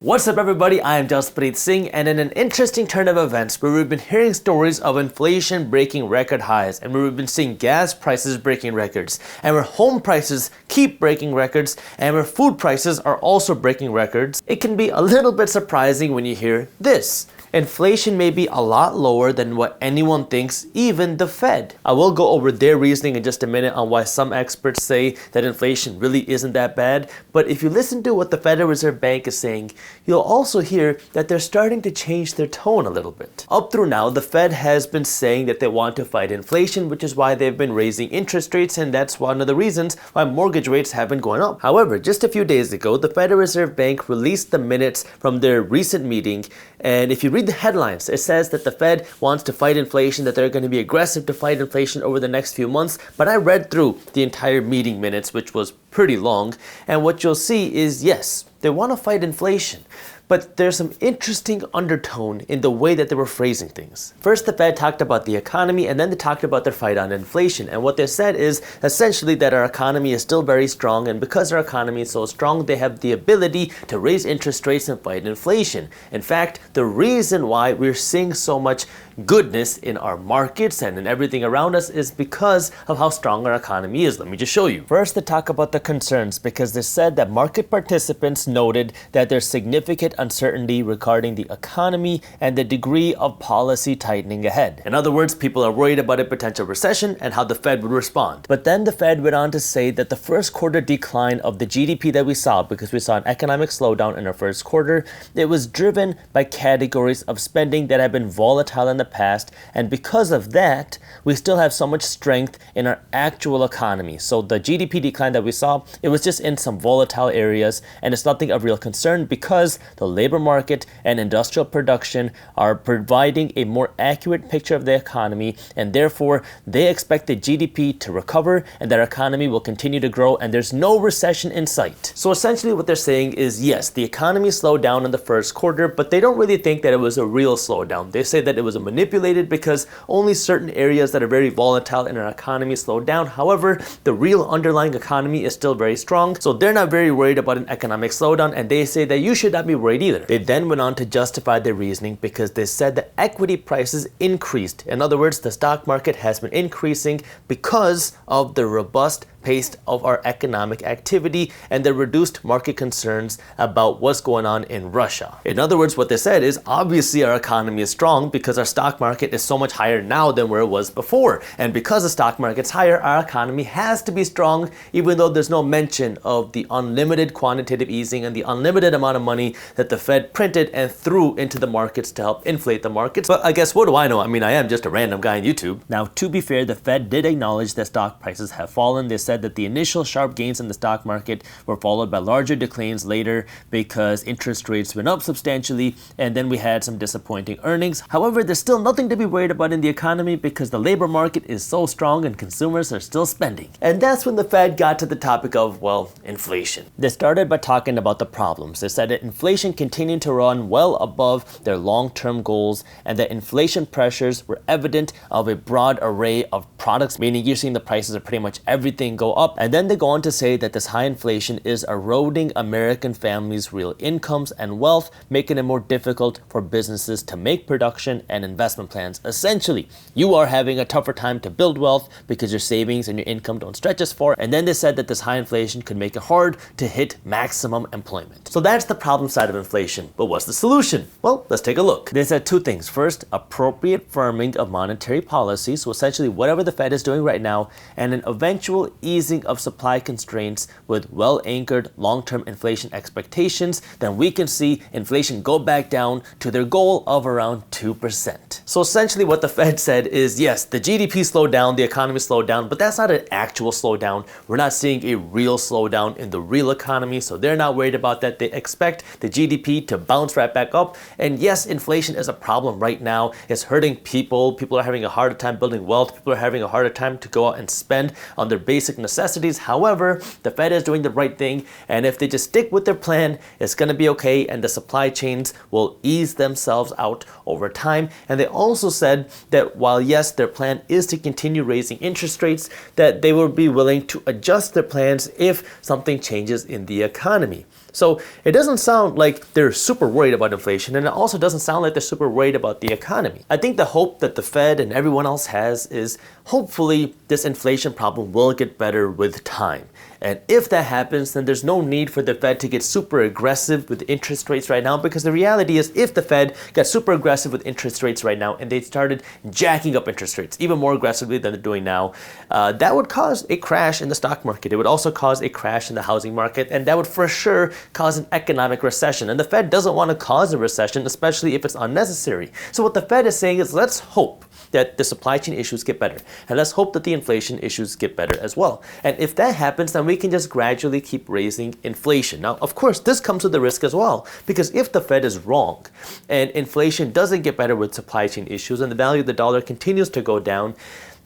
What's up everybody, I am Jaspreet Singh, and in an interesting turn of events where we've been hearing stories of inflation breaking record highs and where we've been seeing gas prices breaking records and where home prices keep breaking records and where food prices are also breaking records, it can be a little bit surprising when you hear this. Inflation may be a lot lower than what anyone thinks, even the Fed. I will go over their reasoning in just a minute on why some experts say that inflation really isn't that bad, but if you listen to what the Federal Reserve Bank is saying, you'll also hear that they're starting to change their tone a little bit. Up through now, the Fed has been saying that they want to fight inflation, which is why they've been raising interest rates, and that's one of the reasons why mortgage rates have been going up. However, just a few days ago, the Federal Reserve Bank released the minutes from their recent meeting, and if you read the headlines, it says that the Fed wants to fight inflation, that they're going to be aggressive to fight inflation over the next few months. But I read through the entire meeting minutes, which was pretty long, and what you'll see is, yes, they want to fight inflation, but there's some interesting undertone in the way that they were phrasing things. First, the Fed talked about the economy, and then they talked about their fight on inflation. And what they said is essentially that our economy is still very strong, and because our economy is so strong, they have the ability to raise interest rates and fight inflation. In fact, the reason why we're seeing so much goodness in our markets and in everything around us is because of how strong our economy is. Let me just show you. First, they talk about the concerns because they said that market participants noted that there's significant uncertainty regarding the economy and the degree of policy tightening ahead. In other words, people are worried about a potential recession and how the Fed would respond. But then the Fed went on to say that the first quarter decline of the GDP that we saw, because we saw an economic slowdown in our first quarter, it was driven by categories of spending that have been volatile in the past, and because of that, we still have so much strength in our actual economy. So the GDP decline that we saw, it was just in some volatile areas, and it's nothing of real concern because the labor market and industrial production are providing a more accurate picture of the economy, and therefore they expect the GDP to recover and their economy will continue to grow, and there's no recession in sight. So essentially what they're saying is, yes, the economy slowed down in the first quarter, but they don't really think that it was a real slowdown. They say that it was a manipulated because only certain areas that are very volatile in our economy slowed down. However, the real underlying economy is still very strong, so they're not very worried about an economic slowdown, and they say that you should not be worried either. They then went on to justify their reasoning because they said that equity prices increased. In other words, the stock market has been increasing because of the robust pace of our economic activity and the reduced market concerns about what's going on in Russia. In other words, what they said is obviously our economy is strong because our stock market is so much higher now than where it was before. And because the stock market's higher, our economy has to be strong, even though there's no mention of the unlimited quantitative easing and the unlimited amount of money that the Fed printed and threw into the markets to help inflate the markets. But I guess what do I know? I mean, I am just a random guy on YouTube. Now, to be fair, the Fed did acknowledge that stock prices have fallen. They said that the initial sharp gains in the stock market were followed by larger declines later because interest rates went up substantially, and then we had some disappointing earnings. However, there's still nothing to be worried about in the economy because the labor market is so strong and consumers are still spending. And that's when the Fed got to the topic of, well, inflation. They started by talking about the problems. They said that inflation continued to run well above their long-term goals and that inflation pressures were evident of a broad array of products, meaning you're seeing the prices of pretty much everything go up. And then they go on to say that this high inflation is eroding American families' real incomes and wealth, making it more difficult for businesses to make production and investment plans. Essentially, you are having a tougher time to build wealth because your savings and your income don't stretch as far. And then they said that this high inflation could make it hard to hit maximum employment. So that's the problem side of inflation. But what's the solution? Well, let's take a look. They said two things. First, appropriate firming of monetary policy. So essentially whatever the Fed is doing right now, and an eventual easing of supply constraints with well-anchored long-term inflation expectations, then we can see inflation go back down to their goal of around 2%. So essentially what the Fed said is, yes, the GDP slowed down, the economy slowed down, but that's not an actual slowdown. We're not seeing a real slowdown in the real economy, so they're not worried about that. They expect the GDP to bounce right back up. And yes, inflation is a problem right now. It's hurting people. People are having a harder time building wealth. People are having a harder time to go out and spend on their basic necessities. However, the Fed is doing the right thing, and if they just stick with their plan, it's going to be okay, and the supply chains will ease themselves out over time. And they also said that while yes, their plan is to continue raising interest rates, that they will be willing to adjust their plans if something changes in the economy. So it doesn't sound like they're super worried about inflation, and it also doesn't sound like they're super worried about the economy. I think the hope that the Fed and everyone else has is hopefully this inflation problem will get better with time. And if that happens, then there's no need for the Fed to get super aggressive with interest rates right now, because the reality is if the Fed got super aggressive with interest rates right now and they started jacking up interest rates even more aggressively than they're doing now, that would cause a crash in the stock market. It would also cause a crash in the housing market, and that would for sure cause an economic recession. And the Fed doesn't want to cause a recession, especially if it's unnecessary. So what the Fed is saying is, let's hope that the supply chain issues get better, and let's hope that the inflation issues get better as well. And if that happens, then we can just gradually keep raising inflation. Now, of course, this comes with a risk as well, because if the Fed is wrong and inflation doesn't get better with supply chain issues and the value of the dollar continues to go down,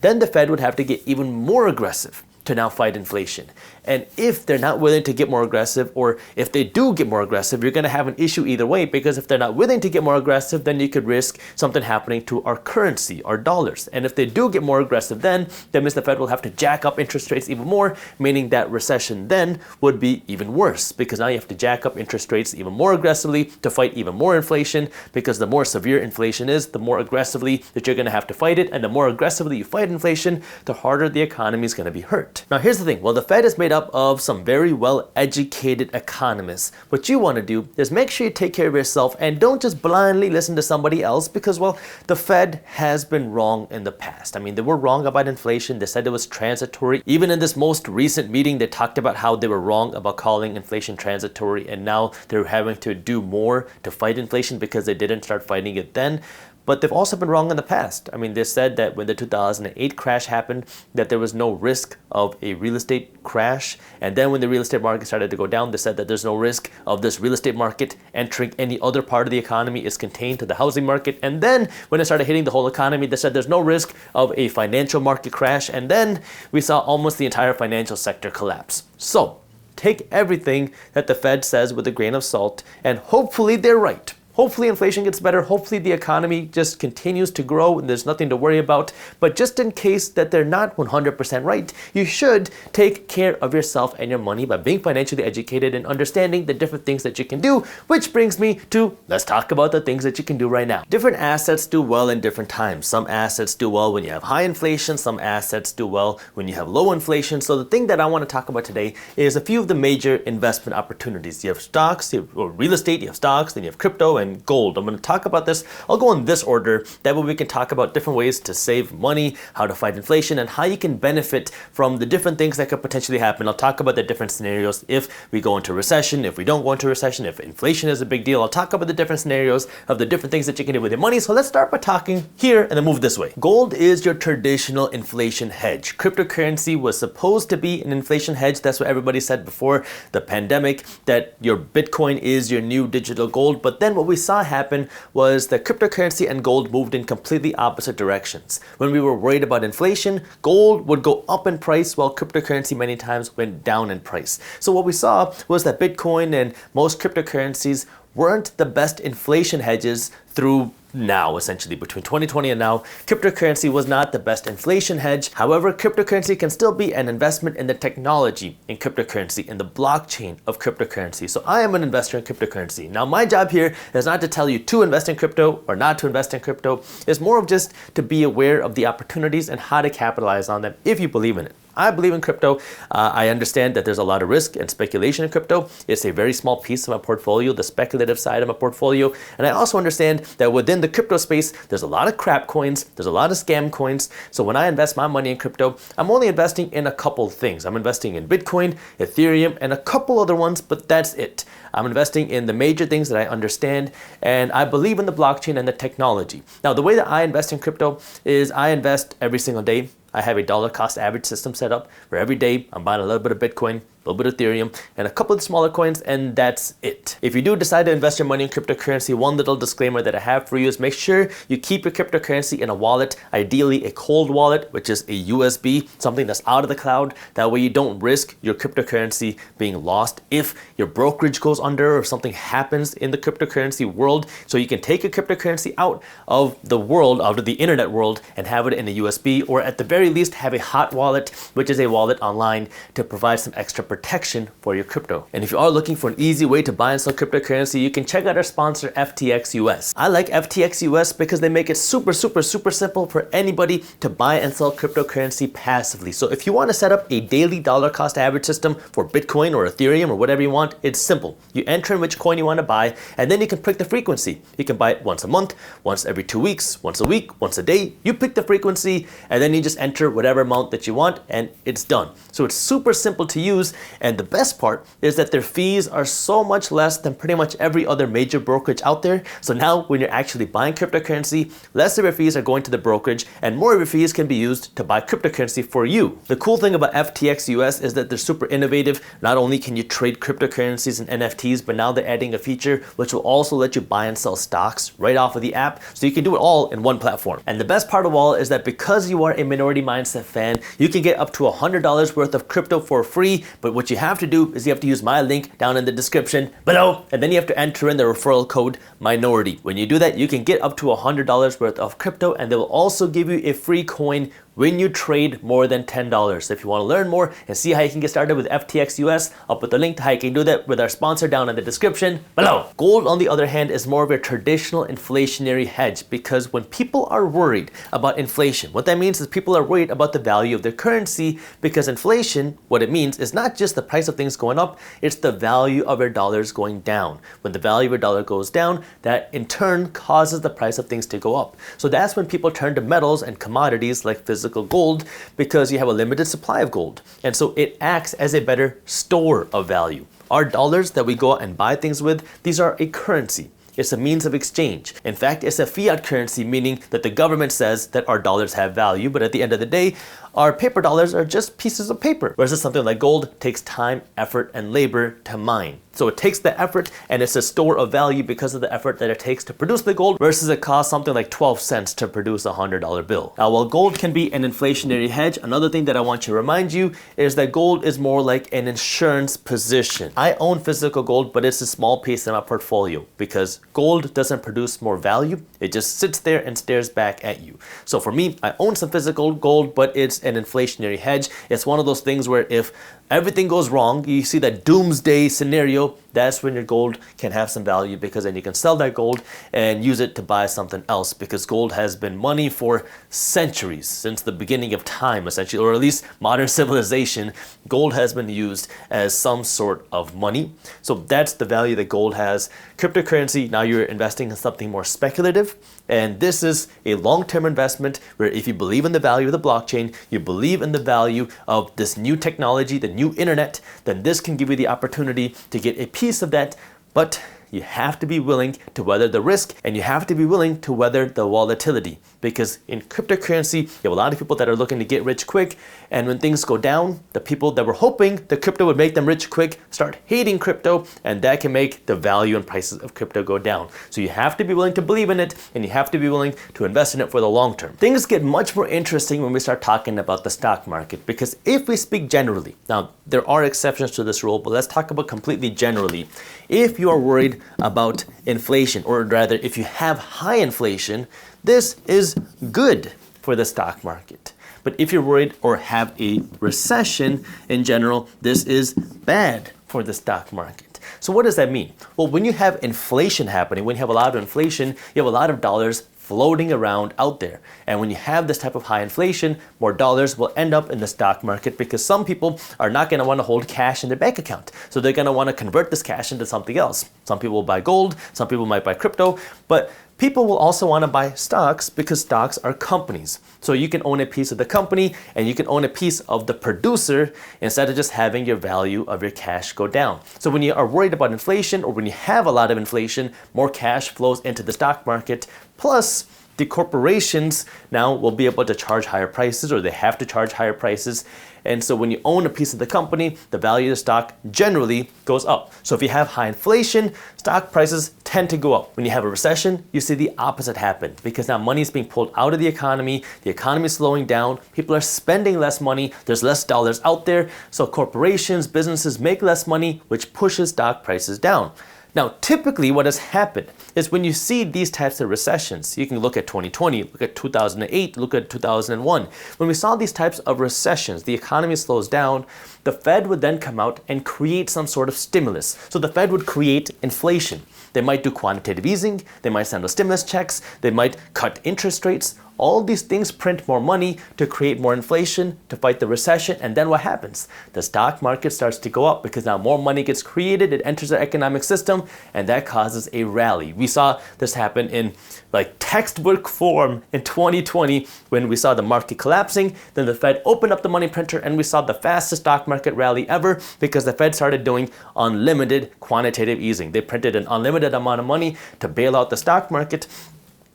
then the Fed would have to get even more aggressive to now fight inflation. And if they're not willing to get more aggressive, or if they do get more aggressive, you're going to have an issue either way, because if they're not willing to get more aggressive, then you could risk something happening to our currency, our dollars. And if they do get more aggressive, then that means the Fed will have to jack up interest rates even more, meaning that recession then would be even worse, because now you have to jack up interest rates even more aggressively to fight even more inflation, because the more severe inflation is, the more aggressively that you're going to have to fight it, and the more aggressively you fight inflation, the harder the economy is going to be hurt. Now here's the thing, well, the Fed is made up of some very well-educated economists. What you want to do is make sure you take care of yourself and don't just blindly listen to somebody else, because, well, the Fed has been wrong in the past. I mean, they were wrong about inflation. They said it was transitory. Even in this most recent meeting, they talked about how they were wrong about calling inflation transitory, and now they're having to do more to fight inflation because they didn't start fighting it then. But they've also been wrong in the past. I mean, they said that when the 2008 crash happened, that there was no risk of a real estate crash. And then when the real estate market started to go down, they said that there's no risk of this real estate market entering any other part of the economy. It's contained to the housing market. And then when it started hitting the whole economy, they said there's no risk of a financial market crash. And then we saw almost the entire financial sector collapse. So take everything that the Fed says with a grain of salt, and hopefully they're right. Hopefully inflation gets better. Hopefully the economy just continues to grow and there's nothing to worry about. But just in case that they're not 100% right, you should take care of yourself and your money by being financially educated and understanding the different things that you can do, which brings me to, let's talk about the things that you can do right now. Different assets do well in different times. Some assets do well when you have high inflation. Some assets do well when you have low inflation. So the thing that I want to talk about today is a few of the major investment opportunities. You have stocks, you have real estate, you have stocks, then you have crypto and gold. I'm going to talk about this. I'll go in this order. That way we can talk about different ways to save money, how to fight inflation, and how you can benefit from the different things that could potentially happen. I'll talk about the different scenarios if we go into recession, if we don't go into recession, if inflation is a big deal. I'll talk about the different scenarios of the different things that you can do with your money. So let's start by talking here and then move this way. Gold is your traditional inflation hedge. Cryptocurrency was supposed to be an inflation hedge. That's what everybody said before the pandemic, that your Bitcoin is your new digital gold. But then what we saw happen was that cryptocurrency and gold moved in completely opposite directions. When we were worried about inflation, gold would go up in price while cryptocurrency many times went down in price. So what we saw was that Bitcoin and most cryptocurrencies weren't the best inflation hedges through now, essentially. Between 2020 and now, cryptocurrency was not the best inflation hedge. However, cryptocurrency can still be an investment in the technology in cryptocurrency, in the blockchain of cryptocurrency. So I am an investor in cryptocurrency. Now, my job here is not to tell you to invest in crypto or not to invest in crypto. It's more of just to be aware of the opportunities and how to capitalize on them if you believe in it. I believe in crypto. I understand that there's a lot of risk and speculation in crypto. It's a very small piece of my portfolio, the speculative side of my portfolio. And I also understand that within the crypto space, there's a lot of crap coins, there's a lot of scam coins. So when I invest my money in crypto, I'm only investing in a couple things. I'm investing in Bitcoin, Ethereum, and a couple other ones, but that's it. I'm investing in the major things that I understand, and I believe in the blockchain and the technology. Now, the way that I invest in crypto is I invest every single day. I have a dollar cost average system set up where every day I'm buying a little bit of Bitcoin, a little bit of Ethereum, and a couple of smaller coins, and that's it. If you do decide to invest your money in cryptocurrency, one little disclaimer that I have for you is make sure you keep your cryptocurrency in a wallet, ideally a cold wallet, which is a USB, something that's out of the cloud. That way you don't risk your cryptocurrency being lost if your brokerage goes under or something happens in the cryptocurrency world. So you can take your cryptocurrency out of the world, out of the internet world, and have it in a USB, or at the very least have a hot wallet, which is a wallet online to provide some extra protection protection for your crypto. And if you are looking for an easy way to buy and sell cryptocurrency, you can check out our sponsor FTX US. I like FTX US because they make it super simple for anybody to buy and sell cryptocurrency passively. So if you want to set up a daily dollar cost average system for Bitcoin or Ethereum or whatever you want, it's simple. You enter in which coin you want to buy, and then you can pick the frequency. You can buy it once a month, once every 2 weeks, once a week, once a day. You pick the frequency, and then you just enter whatever amount that you want, and it's done. So it's super simple to use, and the best part is that their fees are so much less than pretty much every other major brokerage out there. So now when you're actually buying cryptocurrency, less of your fees are going to the brokerage, and more of your fees can be used to buy cryptocurrency for you. The cool thing about FTX US is that they're super innovative. Not only can you trade cryptocurrencies and NFTs, but now they're adding a feature which will also let you buy and sell stocks right off of the app. So you can do it all in one platform. And the best part of all is that because you are a Minority Mindset fan, you can get up to $100 worth of crypto for free. But what you have to do is you have to use my link down in the description below, and then you have to enter in the referral code MINORITY. When you do that, you can get up to $100 worth of crypto, and they will also give you a free coin when you trade more than $10. So if you want to learn more and see how you can get started with FTX US, I'll put the link to how you can do that with our sponsor down in the description below. Gold, on the other hand, is more of a traditional inflationary hedge, because when people are worried about inflation, what that means is people are worried about the value of their currency, because inflation, what it means is not just the price of things going up, it's the value of your dollars going down. When the value of your dollar goes down, that in turn causes the price of things to go up. So that's when people turn to metals and commodities like physical gold, because you have a limited supply of gold. And so it acts as a better store of value. Our dollars that we go out and buy things with, these are a currency. It's a means of exchange. In fact, it's a fiat currency, meaning that the government says that our dollars have value, but at the end of the day, our paper dollars are just pieces of paper. Whereas something like gold takes time, effort, and labor to mine. So it takes the effort, and it's a store of value because of the effort that it takes to produce the gold, versus it costs something like 12 cents to produce a $100 bill. Now, while gold can be an inflationary hedge, another thing that I want to remind you is that gold is more like an insurance position. I own physical gold, but it's a small piece in my portfolio, because gold doesn't produce more value. It just sits there and stares back at you. So for me, I own some physical gold, but it's an inflationary hedge. It's one of those things where if everything goes wrong, you see that doomsday scenario, that's when your gold can have some value, because then you can sell that gold and use it to buy something else, because gold has been money for centuries, since the beginning of time essentially, or at least modern civilization. Gold has been used as some sort of money. So that's the value that gold has. Cryptocurrency, now you're investing in something more speculative, and this is a long-term investment where if you believe in the value of the blockchain, you believe in the value of this new technology, the new internet, then this can give you the opportunity to get a piece of that. But you have to be willing to weather the risk, and you have to be willing to weather the volatility, because in cryptocurrency, you have a lot of people that are looking to get rich quick, and when things go down, the people that were hoping the crypto would make them rich quick start hating crypto, and that can make the value and prices of crypto go down. So you have to be willing to believe in it, and you have to be willing to invest in it for the long term. Things get much more interesting when we start talking about the stock market, because if we speak generally, now there are exceptions to this rule, but let's talk about completely generally. If you are worried about inflation, or rather if you have high inflation, this is good for the stock market. But if you're worried or have a recession in general, this is bad for the stock market. So what does that mean? Well, when you have inflation happening, when you have a lot of inflation, you have a lot of dollars floating around out there. And when you have this type of high inflation, more dollars will end up in the stock market, because some people are not going to want to hold cash in their bank account. So they're going to want to convert this cash into something else. Some people will buy gold, some people might buy crypto, but people will also want to buy stocks, because stocks are companies. So you can own a piece of the company, and you can own a piece of the producer, instead of just having your value of your cash go down. So when you are worried about inflation, or when you have a lot of inflation, more cash flows into the stock market. Plus, the corporations now will be able to charge higher prices, or they have to charge higher prices. And so when you own a piece of the company, the value of the stock generally goes up. So if you have high inflation, stock prices tend to go up. When you have a recession, you see the opposite happen, because now money is being pulled out of the economy is slowing down, people are spending less money, there's less dollars out there, so corporations, businesses make less money, which pushes stock prices down. Now, typically what has happened is when you see these types of recessions, you can look at 2020, look at 2008, look at 2001. When we saw these types of recessions, the economy slows down, the Fed would then come out and create some sort of stimulus. So the Fed would create inflation. They might do quantitative easing, they might send out stimulus checks, they might cut interest rates. All these things print more money to create more inflation, to fight the recession, and then what happens? The stock market starts to go up because now more money gets created, it enters the economic system, and that causes a rally. We saw this happen in like textbook form in 2020 when we saw the market collapsing, then the Fed opened up the money printer and we saw the fastest stock market rally ever because the Fed started doing unlimited quantitative easing. They printed an unlimited amount of money to bail out the stock market.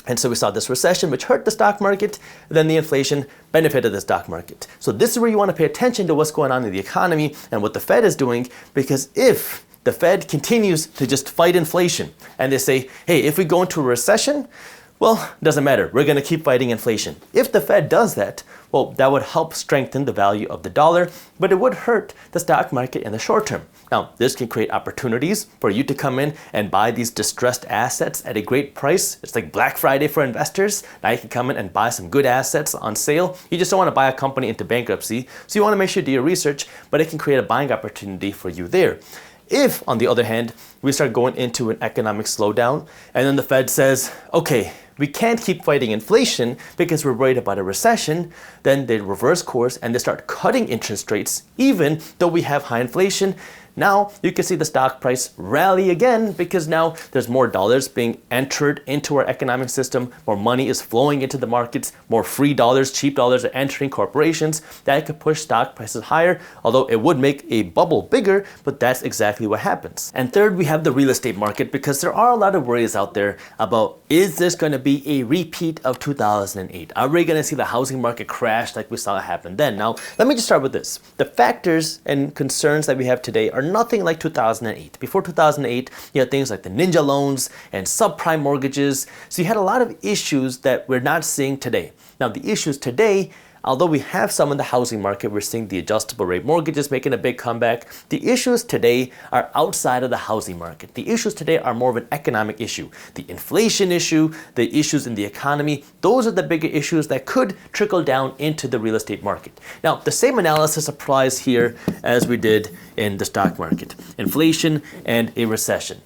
And so we saw this recession, which hurt the stock market, then the inflation benefited the stock market. So this is where you want to pay attention to what's going on in the economy and what the Fed is doing, because if the Fed continues to just fight inflation and they say, hey, if we go into a recession, well, it doesn't matter. We're going to keep fighting inflation. If the Fed does that, well, that would help strengthen the value of the dollar, but it would hurt the stock market in the short term. Now, this can create opportunities for you to come in and buy these distressed assets at a great price. It's like Black Friday for investors. Now you can come in and buy some good assets on sale. You just don't want to buy a company into bankruptcy, so you want to make sure you do your research, but it can create a buying opportunity for you there. If, on the other hand, we start going into an economic slowdown, and then the Fed says, okay, we can't keep fighting inflation because we're worried about a recession, then they reverse course and they start cutting interest rates even though we have high inflation. Now you can see the stock price rally again because now there's more dollars being entered into our economic system, more money is flowing into the markets, more free dollars, cheap dollars are entering corporations. That could push stock prices higher, although it would make a bubble bigger, but that's exactly what happens. And third, we have the real estate market because there are a lot of worries out there about, is this going to be a repeat of 2008? Are we going to see the housing market crash like we saw happen then? Now, let me just start with this. The factors and concerns that we have today are nothing like 2008. Before 2008, you had things like the ninja loans and subprime mortgages. So you had a lot of issues that we're not seeing today. Now, the issues today, although we have some in the housing market, we're seeing the adjustable rate mortgages making a big comeback. The issues today are outside of the housing market. The issues today are more of an economic issue. The inflation issue, the issues in the economy, those are the bigger issues that could trickle down into the real estate market. Now, the same analysis applies here as we did in the stock market. Inflation and a recession.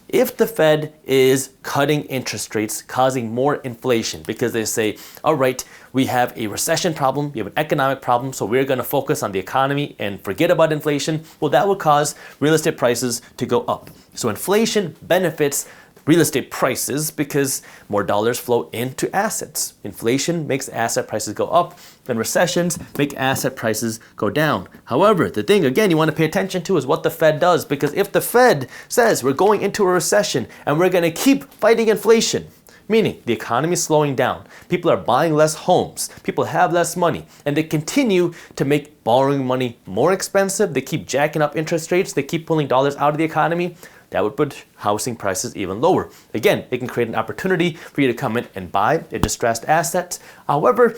If the Fed is cutting interest rates, causing more inflation because they say, all right, we have a recession problem, we have an economic problem, so we're going to focus on the economy and forget about inflation, well, that will cause real estate prices to go up. So inflation benefits real estate prices because more dollars flow into assets. Inflation makes asset prices go up, and recessions make asset prices go down. However, the thing, again, you want to pay attention to is what the Fed does, because if the Fed says we're going into a recession and we're going to keep fighting inflation, meaning the economy is slowing down, people are buying less homes, people have less money, and they continue to make borrowing money more expensive, they keep jacking up interest rates, they keep pulling dollars out of the economy, that would put housing prices even lower. Again, it can create an opportunity for you to come in and buy a distressed asset. However,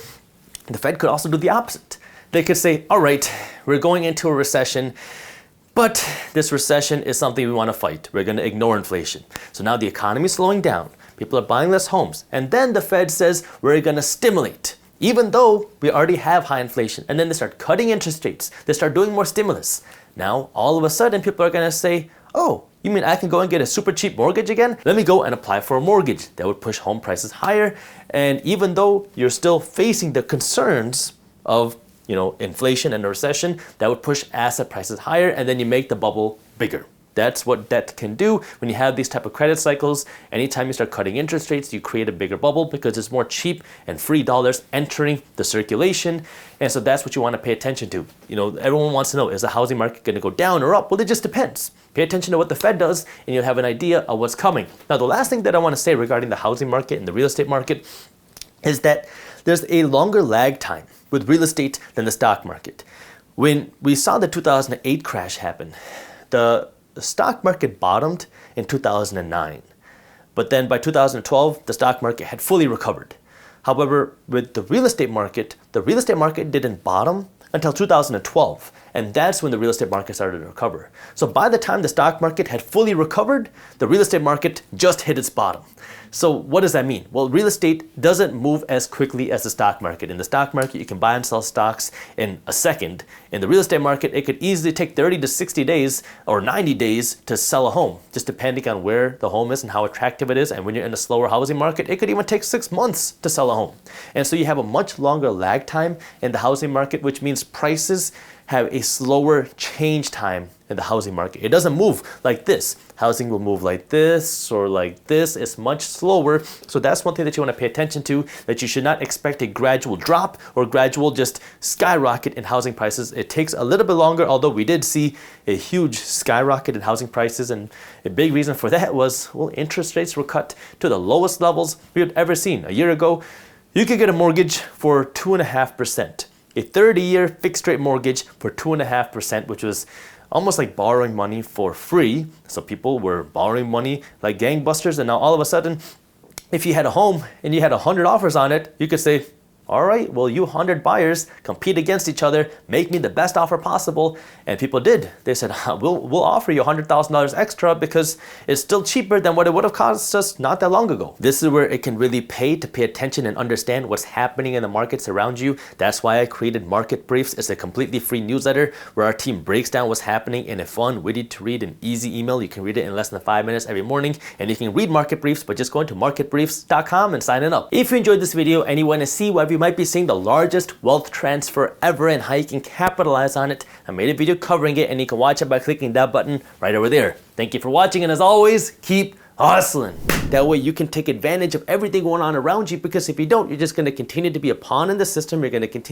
the Fed could also do the opposite. They could say, all right, we're going into a recession, but this recession is something we want to fight. We're going to ignore inflation. So now the economy is slowing down. People are buying less homes. And then the Fed says, we're going to stimulate, even though we already have high inflation. And then they start cutting interest rates. They start doing more stimulus. Now, all of a sudden, people are going to say, oh, you mean I can go and get a super cheap mortgage again? Let me go and apply for a mortgage. That would push home prices higher. And even though you're still facing the concerns of, inflation and a recession, that would push asset prices higher, and then you make the bubble bigger. That's what debt can do. When you have these type of credit cycles, anytime you start cutting interest rates, you create a bigger bubble because there's more cheap and free dollars entering the circulation. And so that's what you want to pay attention to. Everyone wants to know, is the housing market going to go down or up? Well, it just depends. Pay attention to what the Fed does, and you'll have an idea of what's coming. Now, the last thing that I want to say regarding the housing market and the real estate market is that there's a longer lag time with real estate than the stock market. When we saw the 2008 crash happen, the stock market bottomed in 2009. But then by 2012, the stock market had fully recovered. However, with the real estate market didn't bottom until 2012. And that's when the real estate market started to recover. So by the time the stock market had fully recovered, the real estate market just hit its bottom. So what does that mean? Well, real estate doesn't move as quickly as the stock market. In the stock market, you can buy and sell stocks in a second. In the real estate market, it could easily take 30 to 60 days or 90 days to sell a home, just depending on where the home is and how attractive it is. And when you're in a slower housing market, it could even take 6 months to sell a home. And so you have a much longer lag time in the housing market, which means prices have a slower change time in the housing market. It doesn't move like this. Housing will move like this or like this. It's much slower. So that's one thing that you want to pay attention to, that you should not expect a gradual drop or gradual just skyrocket in housing prices. It takes a little bit longer, although we did see a huge skyrocket in housing prices. And a big reason for that was, well, interest rates were cut to the lowest levels we had ever seen. A year ago, you could get a mortgage for 2.5%. A 30-year fixed rate mortgage for 2.5%, which was almost like borrowing money for free. So people were borrowing money like gangbusters, and now all of a sudden, if you had a home and you had 100 offers on it, you could say, all right, well, you 100 buyers compete against each other, make me the best offer possible. And people did. They said, we'll offer you $100,000 extra because it's still cheaper than what it would have cost us not that long ago. This is where it can really pay to pay attention and understand what's happening in the markets around you. That's why I created Market Briefs. It's a completely free newsletter where our team breaks down what's happening in a fun, witty to read and easy email. You can read it in less than 5 minutes every morning. And you can read Market Briefs by just going to marketbriefs.com and signing up. If you enjoyed this video and you want to see why we might be seeing the largest wealth transfer ever and how you can capitalize on it, I made a video covering it, and you can watch it by clicking that button right over there. Thank you for watching, and as always, keep hustling. That way you can take advantage of everything going on around you, because if you don't, you're just going to continue to be a pawn in the system. You're going to continue